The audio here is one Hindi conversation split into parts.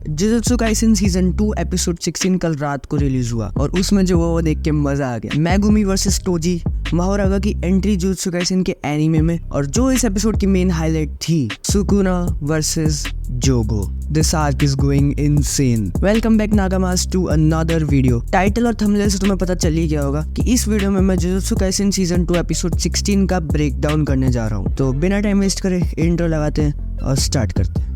जुजुत्सु काइसेन सीजन 2 एपिसोड 16 कल रात को रिलीज हुआ और उसमें जो वो देख के मजा आ गया। मेगुमी वर्सेस टोजी, माहोरागा की एंट्री जुजुत्सु काइसेन के एनीमे में, और जो इस एपिसोड की मेन हाईलाइट थी, Sukuna versus Jogo. This arc is going insane. Welcome back नागामास टू अनदर वीडियो। टाइटल और थंबनेल से तुम्हें पता चल ही गया होगा कि इस वीडियो में मैं जुजुत्सु काइसेन सीजन 2 एपिसोड 16 का ब्रेक डाउन करने जा रहा हूँ। तो बिना टाइम वेस्ट करे इंट्रो लगाते हैं और स्टार्ट करते हैं।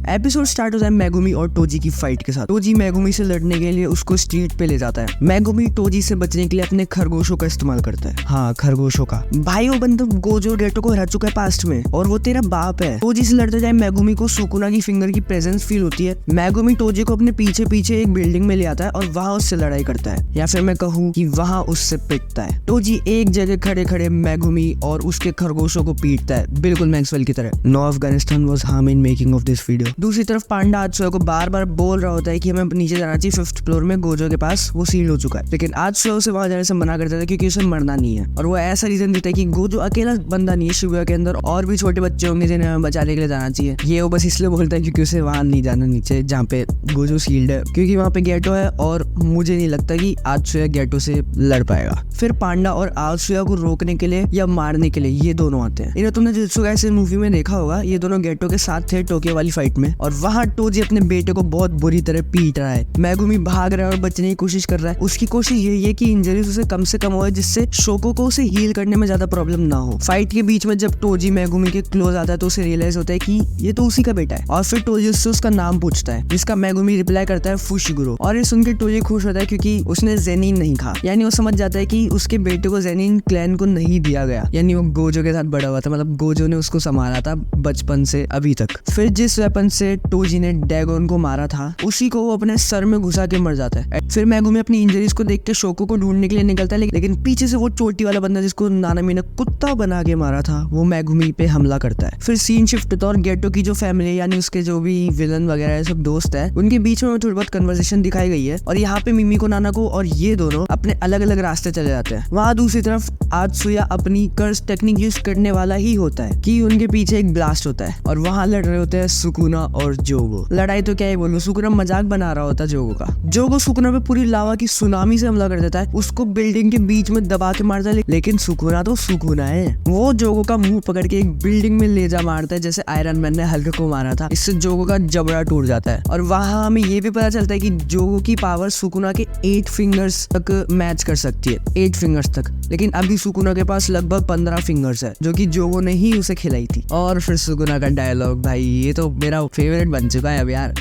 एपिसोड स्टार्ट होता है मेगुमी और टोजी की फाइट के साथ। टोजी मेगुमी से लड़ने के लिए उसको स्ट्रीट पे ले जाता है। मेगुमी टोजी से बचने के लिए अपने खरगोशों का इस्तेमाल करता है। हाँ, खरगोशों का। भाई वो बंदा गोजो गेटो को हरा चुका है पास्ट में, और वो तेरा बाप है। टोजी से लड़ते जाए मेगुमी को सुकुना की फिंगर की प्रेजेंस फील होती है। मेगुमी टोजी को अपने पीछे पीछे एक बिल्डिंग में ले आता है और वहाँ उससे लड़ाई करता है, या फिर मैं कहूँ कि वहाँ उससे पिटता है। टोजी एक जगह खड़े खड़े मेगुमी और उसके खरगोशों को पीटता है, बिल्कुल मैक्सवेल की तरह। No Afghanistan was harm in making of this video. दूसरी तरफ पांडा आत्सुया को बार बार बोल रहा होता है कि हमें नीचे जाना चाहिए 5th फ्लोर में, गोजो के पास वो सील हो चुका है। लेकिन आत्सुया उसे वहां जाने से मना करता था क्योंकि उसे मरना नहीं है, और वो ऐसा रीजन देता है कि गोजो अकेला बंदा नहीं है शिबुया के अंदर, और भी छोटे बच्चे होंगे जिन्हें हमें बचाने के लिए जाना चाहिए। ये वो बस इसलिए बोलता है क्योंकि उसे वहां नहीं जाना नीचे जहाँ पे गोजो सील्ड है, क्योंकि वहां पे गेटो है और मुझे नहीं लगता कि आत्सुया गेटो से लड़ पाएगा। फिर पांडा और आत्सुया को रोकने के लिए या मारने के लिए ये दोनों आते हैं। इन्हें तुमने जुजुत्सु काइसेन मूवी में देखा होगा, ये दोनों गेटो के साथ थे टोक्यो वाली फाइट में, और वहां टोजी अपने बेटे को बहुत बुरी तरह पीट रहा है। मेगुमी भाग रहा है और बचने की कोशिश कर रहा है। उसकी कोशिश यही है कि इंजरीज उसे कम से कम हो, जिससे शोको को उसे हील करने में ज्यादा प्रॉब्लम ना हो। फाइट के बीच में जब टोजी मेगुमी के क्लोज आता है तो उसे रियलाइज होता है कि ये तो उसी का बेटा है, और फिर टोजी उससे उसका नाम पूछता है, जिसका मेगुमी रिप्लाई करता है फुशिगुरो। और ये सुनकर टोजी खुश होता है क्योंकि उसने जेनिन नहीं खा, यानी वो समझ जाता है कि उसके बेटे को जेनिन क्लैन को नहीं दिया गया, यानी वो गोजो के साथ बड़ा हुआ था, मतलब गोजो ने उसको संभाला था बचपन से अभी तक। फिर जिस वेपन से टोजी ने डैगोन को मारा था उसी को वो अपने सर में घुसा के मर जाता है। फिर मेगुमी अपनी इंजरीज को देख के शोको को ढूंढने के लिए निकलता है, लेकिन पीछे से वो चोटी वाला बंदा जिसको नानामी ने कुत्ता बना के मारा था, वो मेगुमी पे हमला करता है। फिर सीन शिफ्ट होता है और गेटो की जो फैमिली, यानी उसके जो भी विलन वगैरह सब दोस्त है, उनके बीच में थोड़ी बहुत कन्वर्सेशन दिखाई गई है, और यहाँ पे मिमी को, नाना को और ये दोनों अपने अलग अलग रास्ते चले जाते हैं। वहाँ दूसरी तरफ आत्सुया अपनी कर्स टेक्निक यूज करने वाला ही होता है कि उनके पीछे एक ब्लास्ट होता है और वहाँ लड़ रहे होते हैं सुकुना और जोगो। लड़ाई तो क्या ही बोलूं, सुकुना मजाक बना रहा होता जोगो का। जोगो सुकुना पे पूरी लावा की सुनामी से हमला कर देता है, उसको बिल्डिंग के बीच में दबा के मारता है, लेकिन सुकुना तो सुकुना है। वो जोगो का मुंह पकड़ के एक बिल्डिंग में ले जा मारता है, जैसे आयरन मैन ने हल्क को मारा था। इससे जोगो का जबड़ा टूट जाता है, और वहां हमें ये भी पता चलता है कि जोगो की पावर सुकुना के 8 फिंगर्स तक मैच कर सकती है, 8 फिंगर्स तक। लेकिन अभी सुकुना के पास लगभग 15 फिंगर्स है, जो कि जोगो ने ही उसे खिलाई थी। और फिर सुकुना का डायलॉग, भाई ये तो मेरा फेवरेट बन चुका है अब यार।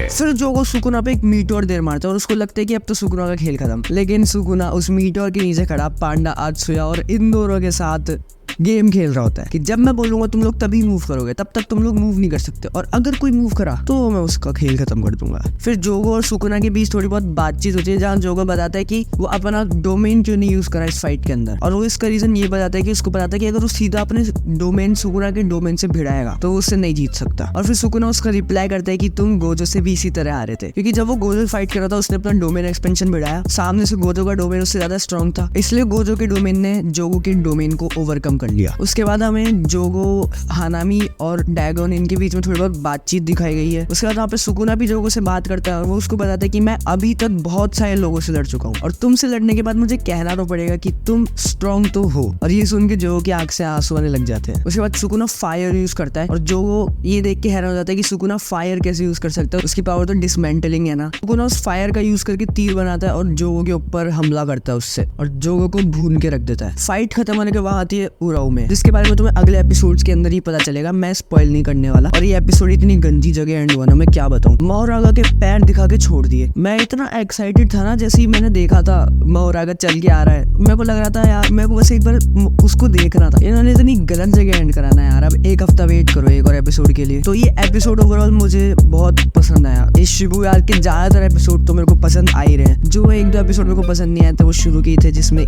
फिर जोगो सुकुना पे एक मीटोर देर मारता है और उसको लगता है कि अब तो सुकुना का खेल खत्म, लेकिन सुकुना उस मीटोर के नीचे खड़ा पांडा आत्सुया और इन दोनों के साथ गेम खेल रहा होता है कि जब मैं बोलूंगा तुम लोग तभी मूव करोगे, तब तक तुम लोग मूव नहीं कर सकते, और अगर कोई मूव करा तो मैं उसका खेल खत्म कर दूंगा। फिर जोगो और सुकुना के बीच थोड़ी बहुत बातचीत होती है, जहाँ जोगो बताता है कि वो अपना डोमेन क्यों नहीं यूज करा इस फाइट के अंदर, और वो इसका रीजन ये बताता है कि उसको पता था कि अगर वो सीधा अपने डोमेन सुकुना के डोमेन से भिड़ाएगा तो वो उससे नहीं जीत सकता। और फिर सुकुना उसका रिप्लाई करता है कि तुम गोजो से भी इसी तरह आ रहे थे, क्योंकि जब वो गोजो फाइट कर रहा था उसने अपना डोमेन एक्सपेंशन भिड़ाया, सामने से गोजो का डोमेन उससे ज्यादा स्ट्रॉन्ग था, इसलिए गोजो के डोमेन ने जोगो के डोमेन को ओवरकम कर लिया। उसके बाद हमें जोगो, हानामी और डैगोन, इनके बीच में थोड़ी बहुत बातचीत दिखाई गई है। उसके बाद वहाँ पे सुकुना भी जोगो से बात करता है और वो उसको बताता है कि मैं अभी तक बहुत सारे लोगों से लड़ चुका हूँ, और तुमसे लड़ने के बाद मुझे कहना तो पड़ेगा कि तुम स्ट्रॉन्ग तो हो। और ये सुन के जोगो की आंख से आंसू आने लग जाते हैं। उसके बाद सुकुना फायर यूज करता है, और जोगो ये देख के हैरान हो जाता है कि सुकुना फायर कैसे यूज कर सकता है, उसकी पावर तो डिसमेंटलिंग है ना। सुकुना उस फायर का यूज करके तीर बनाता है और जोगो के ऊपर हमला करता है उससे, और जोगो को भून के रख देता है। फाइट खत्म होने के बाद आती है उराऊ में, जिसके बारे में तुम्हें अगले एपिसोड्स के अंदर ही पता चलेगा, मैं स्पॉइल नहीं करने वाला। और ये एपिसोड इतनी गंदी जगह एंड हुआ ना, मैं क्या बताऊं। माहोरागा के पैर दिखा के छोड़ दिए। मैं इतना एक्साइटेड था ना, जैसे ही मैंने देखा था माहोरागा चल के आ रहा है, मेरे को लग रहा था यार, मेरे को बस एक बार उसको देखना था। इन्होंने इतनी गलत जगह एंड कराना यार, अब एक हफ्ता वेट करो एक और एपिसोड के लिए। तो ये एपिसोड ओवरऑल मुझे बहुत पसंद आया। इस शिबुया आर्क के ज्यादातर एपिसोड तो मेरे को पसंद आ ही रहे हैं। जो 1-2 एपिसोड मेरे को पसंद नहीं आए थे वो शुरू के थे, जिसमें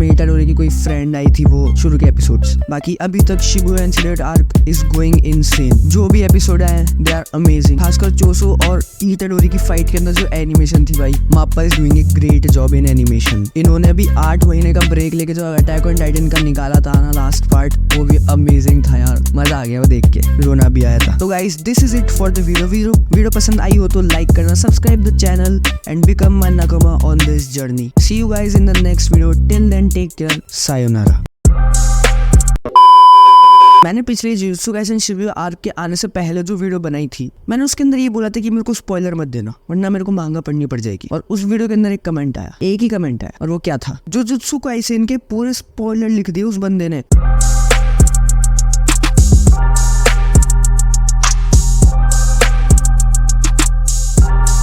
इटाडोरी की कोई फ्रेंड आई थी, वो शुरू के एपिसोड्स। बाकी अभी तक Shibuya incident arc is going insane. जो भी एपिसोड आए दे आर अमेजिंग। खासकर चोसो और इटाडोरी की फाइट के अंदर जो एनिमेशन थी भाई, MAPPA is doing a great job in animation. इन्होंने अभी 8 महीने का ब्रेक लेके जो अटैक ऑन टाइटन का निकाला था ना लास्ट पार्ट, वो भी अमेजिंग था यार, मजा आ गया वो देख के, रोना भी आया था। तो guys this is it for the video पसंद आई हो तो लाइक करना, subscribe the channel and become my nakama on this journey. See you guys in the next video, till then take care, सायोनारा। मैंने पिछले जुजुत्सु काइसेन शिबुया आर्क के आने से पहले जो वीडियो बनाई थी, मैंने उसके अंदर ये बोला था कि मेरे को स्पॉइलर मत देना वरना मेरे को महंगा पड़नी पड़ जाएगी। और उस वीडियो के अंदर एक कमेंट आया, एक ही कमेंट आया, और वो क्या था, जुजुत्सु काइसेन के पूरे स्पॉइलर लिख दिए उस बंदे ने।